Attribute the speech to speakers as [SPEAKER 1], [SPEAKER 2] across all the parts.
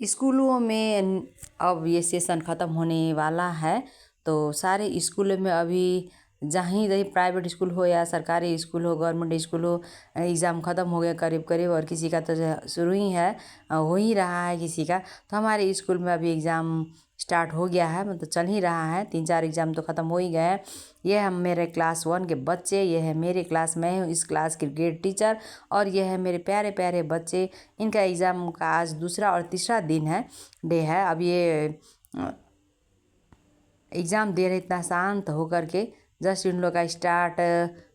[SPEAKER 1] स्कूलों में अब ये सेशन ख़त्म होने वाला है, तो सारे स्कूलों में अभी जहीं रही प्राइवेट स्कूल हो या सरकारी स्कूल हो, गवर्नमेंट स्कूल हो, एग्ज़ाम ख़त्म हो गया करीब करीब। और किसी का तो शुरू ही है, हो ही रहा है किसी का। तो हमारे स्कूल में अभी एग्ज़ाम स्टार्ट हो गया है, मतलब चल ही रहा है। 3-4 एग्ज़ाम तो ख़त्म हो ही गए हैं। ये है मेरे क्लास 1 के बच्चे, ये है मेरे क्लास, मैं हूँ इस क्लास की ग्रेड टीचर। और ये है मेरे प्यारे प्यारे बच्चे। इनका एग्ज़ाम का आज दूसरा और तीसरा डे है। अब ये एग्ज़ाम दे रहे इतना शांत होकर के। जस्ट इन लोग का स्टार्ट,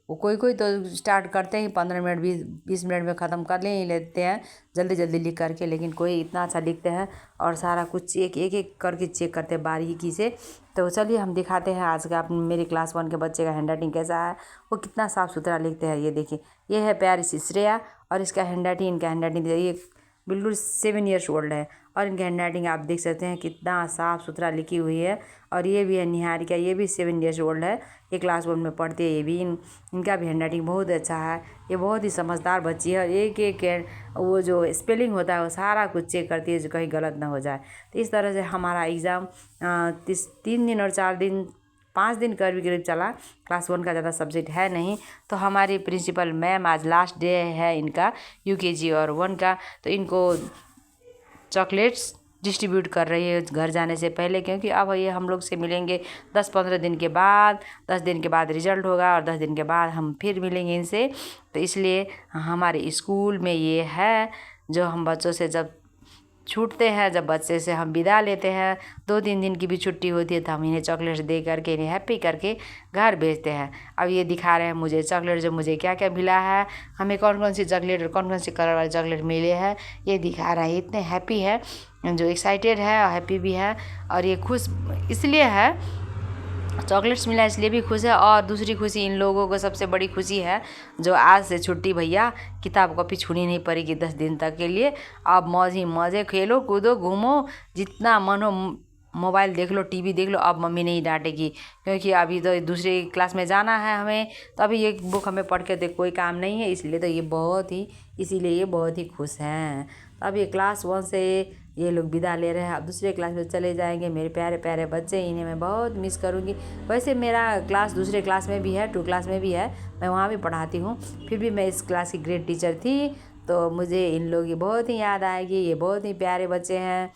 [SPEAKER 1] वो कोई तो स्टार्ट करते ही 15 मिनट 20 मिनट में ख़त्म कर ले ही लेते हैं जल्दी जल्दी लिख करके। लेकिन कोई इतना अच्छा लिखते हैं और सारा कुछ एक एक करके चेक करते हैं बारीकी से। तो चलिए हम दिखाते हैं आज का मेरे क्लास 1 के बच्चे का हैंड राइटिंग कैसा है, वो कितना साफ़ सुथरा लिखते हैं। ये देखिए, ये है प्यारी सी श्रेया और इसका हैंड राइटिंग, इनका हैंड राइटिंग ये बिल्कुल 7 ईयर्स ओल्ड है। और इनकी हैंड राइटिंग आप देख सकते हैं कितना साफ़ सुथरा लिखी हुई है। और ये भी है निहारिका, ये भी 7 ईयर्स ओल्ड है, ये क्लास 1 में पढ़ती है। ये भी इनका भी हैंड राइटिंग बहुत अच्छा है। ये बहुत ही समझदार बच्ची है और एक एक वो जो स्पेलिंग होता है वो सारा कुछ चेक करती है जो कहीं गलत ना हो जाए। तो इस तरह से हमारा एग्ज़ाम 3 दिन और 4 दिन 5 दिन करीब चला। क्लास 1 का ज़्यादा सब्जेक्ट है नहीं। तो हमारी प्रिंसिपल मैम, आज लास्ट डे है इनका UKG और 1 का, तो इनको चॉकलेट्स डिस्ट्रीब्यूट कर रही है घर जाने से पहले। क्योंकि अब ये हम लोग से मिलेंगे 10-15 दिन के बाद। 10 दिन के बाद रिजल्ट होगा और 10 दिन के बाद हम फिर मिलेंगे इनसे। तो इसलिए हमारे स्कूल में ये है जो हम बच्चों से जब छूटते हैं, जब बच्चे से हम विदा लेते हैं, 2-3 दिन की भी छुट्टी होती है, तो हम इन्हें चॉकलेट्स दे करके इन्हें हैप्पी करके घर भेजते हैं। अब ये दिखा रहे हैं मुझे चॉकलेट, जो मुझे क्या क्या मिला है, हमें कौन कौन सी चॉकलेट और कौन कौन सी कलर वाले चॉकलेट मिले हैं, ये दिखा रहा है। इतने हैप्पी है, जो एक्साइटेड है और हैप्पी भी है। और ये खुश इसलिए है, चॉकलेट्स मिला इसलिए भी खुश है। और दूसरी खुशी इन लोगों को सबसे बड़ी खुशी है जो आज से छुट्टी, भैया किताब कॉपी छूनी नहीं पड़ेगी 10 दिन तक के लिए। अब मौज ही मौजे, खेलो कूदो घूमो जितना मन हो, मोबाइल देख लो, टीवी देख लो। अब मम्मी नहीं डांटेगी क्योंकि अभी तो दूसरी क्लास में जाना है हमें, तो अभी ये बुक हमें पढ़ के तो कोई काम नहीं है। इसलिए तो ये इसीलिए ये बहुत ही खुश हैं। अब ये क्लास 1 से ये लोग विदा ले रहे हैं, अब दूसरे क्लास में चले जाएंगे। मेरे प्यारे प्यारे बच्चे, इन्हें मैं बहुत मिस करूँगी। वैसे मेरा क्लास दूसरे क्लास में भी है, 2 क्लास में भी है, मैं वहाँ भी पढ़ाती हूँ। फिर भी मैं इस क्लास की ग्रेड टीचर थी, तो मुझे इन लोगों की बहुत ही याद आएगी। ये बहुत ही प्यारे बच्चे हैं।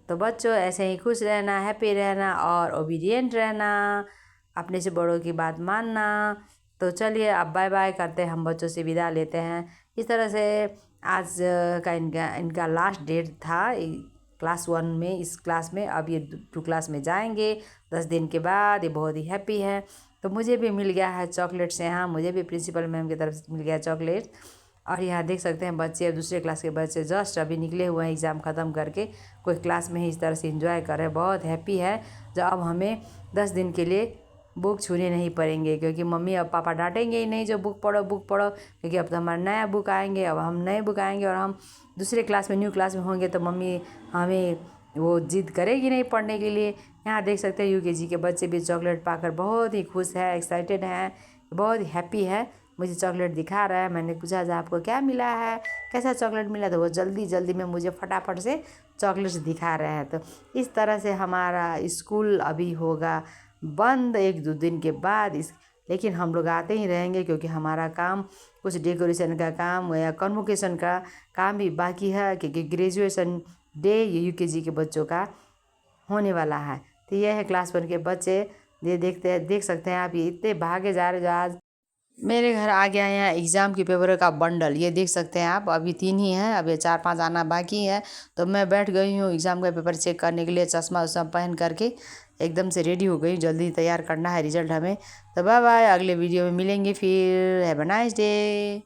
[SPEAKER 1] तो बच्चों, ऐसे ही खुश रहना, हैप्पी रहना और ओबीडिएंट रहना, अपने से बड़ों की बात मानना। तो चलिए अब बाय बाय करते हैं, हम बच्चों से विदा लेते हैं। इस तरह से आज का इनका लास्ट डेट था क्लास 1 में, इस क्लास में। अब ये 2 क्लास में जाएंगे 10 दिन के बाद। ये बहुत ही हैप्पी है। तो मुझे भी मिल गया है चॉकलेट से, हाँ, मुझे भी प्रिंसिपल मैम की तरफ से मिल गया चॉकलेट। और यहाँ देख सकते हैं बच्चे, दूसरे क्लास के बच्चे जस्ट अभी निकले हुए हैं एग्ज़ाम ख़त्म करके, कोई क्लास में ही इस तरह से एंजॉय कर रहे हैं। बहुत हैप्पी है जो अब हमें 10 दिन के लिए बुक छूने नहीं पड़ेंगे, क्योंकि मम्मी और पापा डांटेंगे ही नहीं जो बुक पढ़ो क्योंकि अब तो हमारा नया बुक आएंगे। अब हम नए बुक आएंगे और हम दूसरे क्लास में, न्यू क्लास में होंगे, तो मम्मी हमें वो जिद करेगी नहीं पढ़ने के लिए। यहाँ देख सकते हैं UKG के बच्चे भी चॉकलेट पाकर बहुत ही खुश है, एक्साइटेड हैं, बहुत ही हैप्पी है। मुझे चॉकलेट दिखा रहा है। मैंने पूछा जा आपको क्या मिला है, कैसा चॉकलेट मिला, तो वो जल्दी जल्दी में मुझे फटाफट से चॉकलेट्स दिखा रहे हैं। तो इस तरह से हमारा स्कूल अभी होगा बंद 1-2 दिन के बाद। लेकिन हम लोग आते ही रहेंगे, क्योंकि हमारा काम कुछ डेकोरेशन का काम या कन्वोकेशन का काम भी बाकी है, क्योंकि ग्रेजुएशन डे UKG के बच्चों का होने वाला है। तो ये है क्लास 1 के बच्चे। ये देख सकते हैं आप, ये इतने भागे जा रहे जो आज मेरे घर आ गया है एग्ज़ाम के पेपर का बंडल। ये देख सकते हैं आप, अभी 3 ही हैं, अभी 4-5 आना बाकी है। तो मैं बैठ गई हूँ एग्ज़ाम का पेपर चेक करने के लिए, चश्मा उश्मा पहन करके एकदम से रेडी हो गई। जल्दी तैयार करना है रिजल्ट हमें। तो बाय बाय, अगले वीडियो में मिलेंगे फिर। Have a nice day.